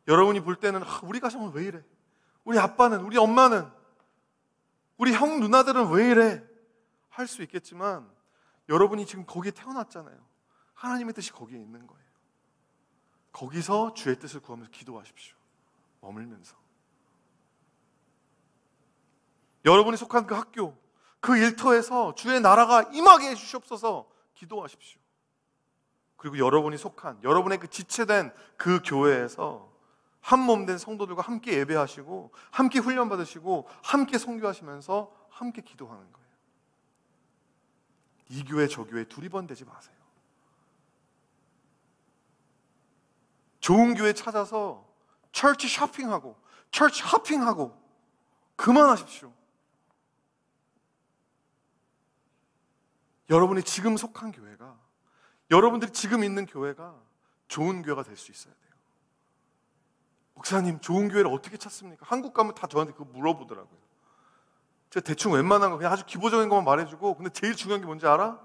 여러분이 볼 때는 우리 가정은 왜 이래? 우리 아빠는, 우리 엄마는, 우리 형 누나들은 왜 이래? 할 수 있겠지만 여러분이 지금 거기에 태어났잖아요. 하나님의 뜻이 거기에 있는 거예요. 거기서 주의 뜻을 구하면서 기도하십시오. 머물면서. 여러분이 속한 그 학교, 그 일터에서 주의 나라가 임하게 해주시옵소서 기도하십시오. 그리고 여러분이 속한, 여러분의 그 지체된 그 교회에서 한 몸 된 성도들과 함께 예배하시고 함께 훈련받으시고 함께 선교하시면서 함께 기도하는 거예요. 이 교회 저 교회 두리번대지 마세요. 좋은 교회 찾아서 철치 쇼핑하고 철치 하핑하고 그만하십시오. 여러분이 지금 속한 교회가, 여러분들이 지금 있는 교회가 좋은 교회가 될 수 있어야 돼요. 목사님, 좋은 교회를 어떻게 찾습니까? 한국 가면 다 저한테 그거 물어보더라고요. 제가 대충 웬만한 거 그냥 아주 기본적인 것만 말해주고, 근데 제일 중요한 게 뭔지 알아?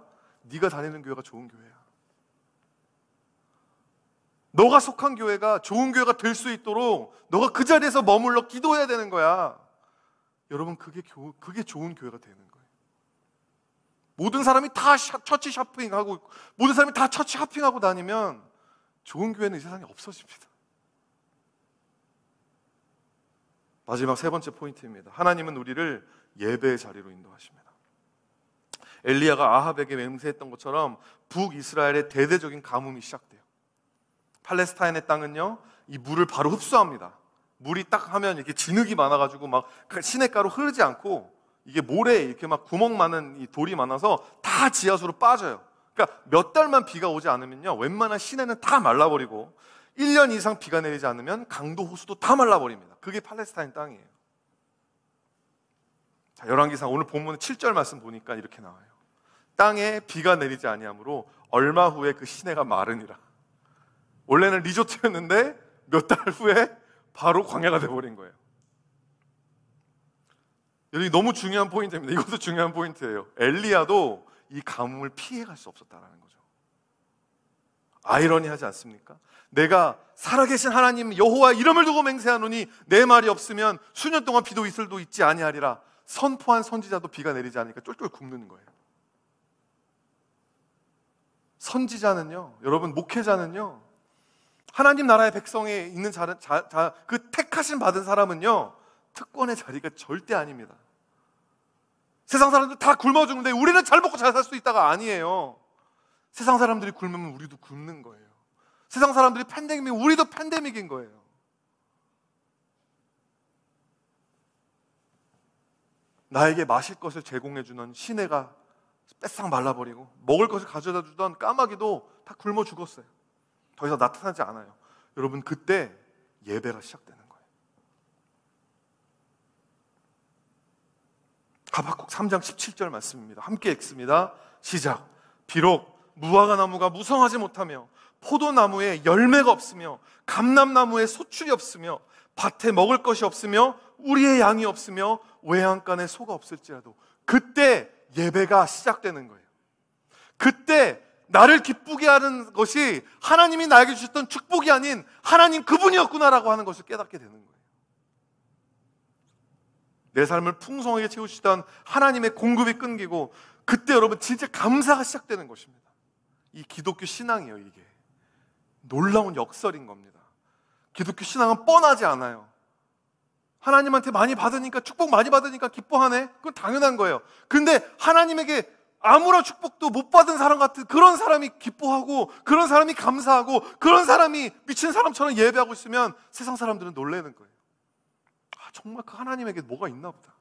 네가 다니는 교회가 좋은 교회야. 너가 속한 교회가 좋은 교회가 될 수 있도록 너가 그 자리에서 머물러 기도해야 되는 거야. 여러분, 그게 좋은 교회가 되는 거예요. 모든 사람이 다 처치 쇼핑하고 모든 사람이 다 처치 쇼핑하고 다니면 좋은 교회는 이 세상에 없어집니다. 마지막 세 번째 포인트입니다. 하나님은 우리를 예배의 자리로 인도하십니다. 엘리야가 아합에게 맹세했던 것처럼 북이스라엘의 대대적인 가뭄이 시작돼요. 팔레스타인의 땅은요, 이 물을 바로 흡수합니다. 물이 딱 하면 이렇게 진흙이 많아가지고 막 시냇가로 흐르지 않고 이게 모래에 이렇게 막 구멍 많은 이 돌이 많아서 다 지하수로 빠져요. 그러니까 몇 달만 비가 오지 않으면요, 웬만한 시내는 다 말라버리고 1년 이상 비가 내리지 않으면 강도 호수도 다 말라버립니다. 그게 팔레스타인 땅이에요. 자, 열왕기상 오늘 본문 7절 말씀 보니까 이렇게 나와요. 땅에 비가 내리지 아니하므로 얼마 후에 그 시내가 마르니라. 원래는 리조트였는데 몇 달 후에 바로 광야가 돼버린 거예요. 여기 너무 중요한 포인트입니다. 이것도 중요한 포인트예요. 엘리야도 이 가뭄을 피해갈 수 없었다는 거죠. 아이러니하지 않습니까? 내가 살아계신 하나님 여호와 이름을 두고 맹세하노니 내 말이 없으면 수년 동안 비도 이슬도 있지 아니하리라. 선포한 선지자도 비가 내리지 않으니까 쫄쫄 굶는 거예요. 선지자는요, 여러분, 목회자는요, 하나님 나라의 백성에 있는 그 택하심 받은 사람은요, 특권의 자리가 절대 아닙니다. 세상 사람들 다 굶어 죽는데 우리는 잘 먹고 잘 살 수 있다가 아니에요. 세상 사람들이 굶으면 우리도 굶는 거예요. 세상 사람들이 팬데믹이면 우리도 팬데믹인 거예요. 나에게 마실 것을 제공해주는 시내가 뺏싹 말라버리고 먹을 것을 가져다 주던 까마귀도 다 굶어 죽었어요. 더 이상 나타나지 않아요. 여러분, 그때 예배가 시작되는 거예요. 하박국 3장 17절 말씀입니다. 함께 읽습니다. 시작. 비록 무화과 나무가 무성하지 못하며 포도나무에 열매가 없으며 감람나무에 소출이 없으며 밭에 먹을 것이 없으며 우리의 양이 없으며 외양간에 소가 없을지라도, 그때 예배가 시작되는 거예요. 그때 나를 기쁘게 하는 것이 하나님이 나에게 주셨던 축복이 아닌 하나님 그분이었구나라고 하는 것을 깨닫게 되는 거예요. 내 삶을 풍성하게 채우시던 하나님의 공급이 끊기고, 그때 여러분 진짜 감사가 시작되는 것입니다. 이 기독교 신앙이에요. 이게 놀라운 역설인 겁니다. 기독교 신앙은 뻔하지 않아요. 하나님한테 많이 받으니까, 축복 많이 받으니까 기뻐하네? 그건 당연한 거예요. 근데 하나님에게 아무런 축복도 못 받은 사람 같은 그런 사람이 기뻐하고, 그런 사람이 감사하고, 그런 사람이 미친 사람처럼 예배하고 있으면 세상 사람들은 놀라는 거예요. 아, 정말 그 하나님에게 뭐가 있나 보다.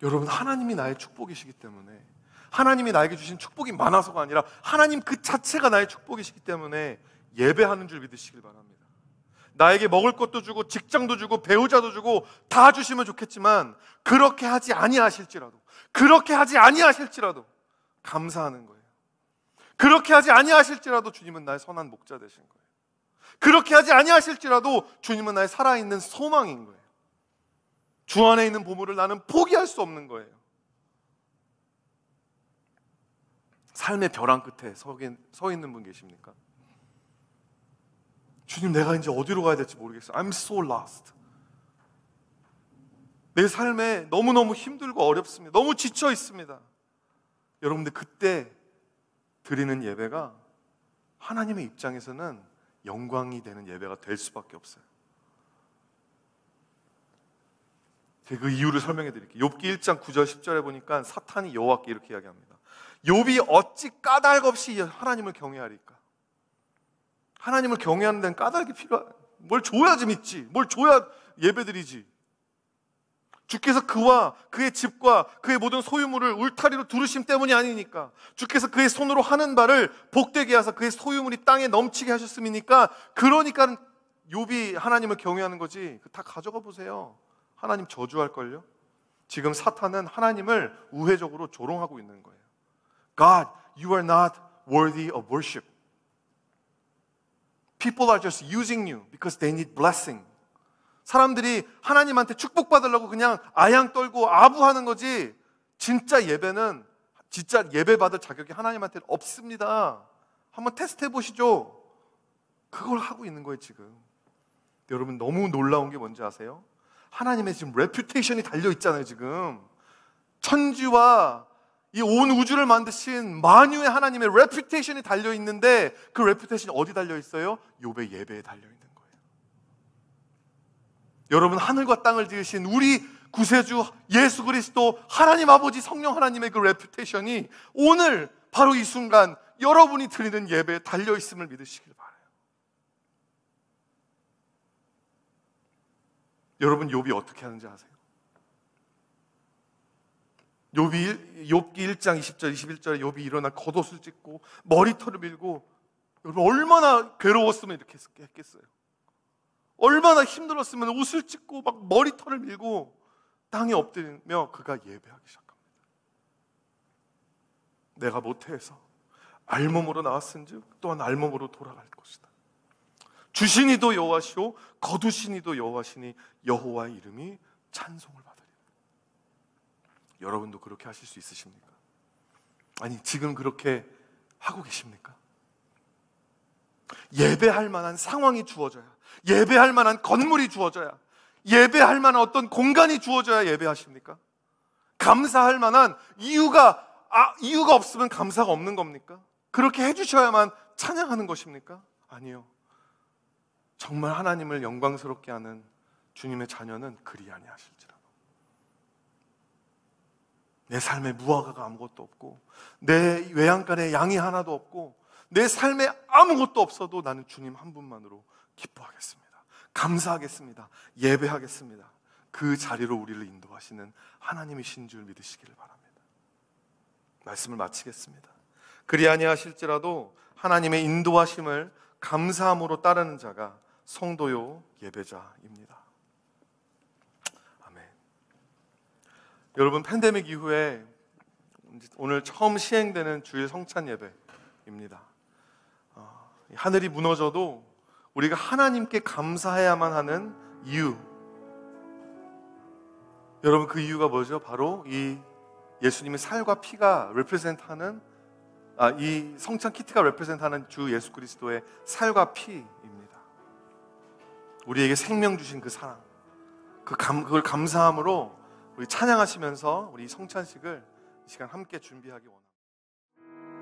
여러분, 하나님이 나의 축복이시기 때문에, 하나님이 나에게 주신 축복이 많아서가 아니라 하나님 그 자체가 나의 축복이시기 때문에 예배하는 줄 믿으시길 바랍니다. 나에게 먹을 것도 주고 직장도 주고 배우자도 주고 다 주시면 좋겠지만, 그렇게 하지 아니하실지라도 감사하는 거예요. 그렇게 하지 아니하실지라도 주님은 나의 선한 목자 되신 거예요. 그렇게 하지 아니하실지라도 주님은 나의 살아있는 소망인 거예요. 주 안에 있는 보물을 나는 포기할 수 없는 거예요. 삶의 벼랑 끝에 서 있는 분 계십니까? 주님, 내가 이제 어디로 가야 될지 모르겠어요. I'm so lost. 내 삶에 너무너무 힘들고 어렵습니다. 너무 지쳐 있습니다. 여러분들, 그때 드리는 예배가 하나님의 입장에서는 영광이 되는 예배가 될 수밖에 없어요. 제가 그 이유를 설명해 드릴게요. 욥기 1장 9절 10절에 보니까 사탄이 여호와께 이렇게 이야기합니다. 욥이 어찌 까닭 없이 하나님을 경외하리까? 하나님을 경외하는 데는 까닭이 뭘 줘야지 믿지, 뭘 줘야 예배드리지. 주께서 그와 그의 집과 그의 모든 소유물을 울타리로 두르심 때문이 아니니까, 주께서 그의 손으로 하는 바를 복되게 하사 그의 소유물이 땅에 넘치게 하셨음이니까, 그러니까 욥이 하나님을 경외하는 거지. 다 가져가 보세요. 하나님 저주할걸요? 지금 사탄은 하나님을 우회적으로 조롱하고 있는 거예요. God, you are not worthy of worship. People are just using you because they need blessing. 사람들이 하나님한테 축복받으려고 그냥 아양 떨고 아부하는 거지, 진짜 예배는, 진짜 예배 받을 자격이 하나님한테는 없습니다. 한번 테스트 해보시죠. 그걸 하고 있는 거예요 지금. 여러분, 너무 놀라운 게 뭔지 아세요? 하나님의 지금 레퓨테이션이 달려있잖아요. 지금 천지와 이 온 우주를 만드신 만유의 하나님의 레퓨테이션이 달려있는데, 그 레퓨테이션이 어디 달려있어요? 욥의 예배에 달려있는 거예요. 여러분, 하늘과 땅을 지으신 우리 구세주 예수 그리스도 하나님 아버지 성령 하나님의 그 레퓨테이션이 오늘 바로 이 순간 여러분이 드리는 예배에 달려있음을 믿으시길 바라요. 여러분, 욥이 어떻게 하는지 아세요? 욥기 1장 20절 21절에 욥이 일어나 겉옷을 찢고 머리털을 밀고, 여러분 얼마나 괴로웠으면 이렇게 했겠어요? 얼마나 힘들었으면 옷을 찢고 막 머리털을 밀고 땅에 엎드리며 그가 예배하기 시작합니다. 내가 모태에서 알몸으로 나왔은즉 또한 알몸으로 돌아갈 것이다. 주신 이도 여호와시오 거두신 이도 여호와시니 여호와의 이름이 찬송을 받으리라. 여러분도 그렇게 하실 수 있으십니까? 아니, 지금 그렇게 하고 계십니까? 예배할 만한 상황이 주어져야, 예배할 만한 건물이 주어져야, 예배할 만한 어떤 공간이 주어져야 예배하십니까? 감사할 만한 이유가 없으면 감사가 없는 겁니까? 그렇게 해주셔야만 찬양하는 것입니까? 아니요. 정말 하나님을 영광스럽게 하는 주님의 자녀는 그리 아니하실지라. 내 삶에 무화과가 아무것도 없고, 내 외양간에 양이 하나도 없고, 내 삶에 아무것도 없어도 나는 주님 한 분만으로 기뻐하겠습니다. 감사하겠습니다. 예배하겠습니다. 그 자리로 우리를 인도하시는 하나님이신 줄 믿으시기를 바랍니다. 말씀을 마치겠습니다. 그리 아니하실지라도 하나님의 인도하심을 감사함으로 따르는 자가 성도요 예배자입니다. 아멘. 여러분, 팬데믹 이후에 오늘 처음 시행되는 주일 성찬 예배입니다. 하늘이 무너져도 우리가 하나님께 감사해야만 하는 이유, 여러분, 그 이유가 뭐죠? 바로 이 예수님의 살과 피가 레프레젠트하는, 이 성찬 키트가 레프레젠트하는 주 예수 그리스도의 살과 피입니다. 우리에게 생명 주신 그 사랑, 그걸 감사함으로 우리 찬양하시면서 우리 성찬식을 이 시간 함께 준비하기 원합니다.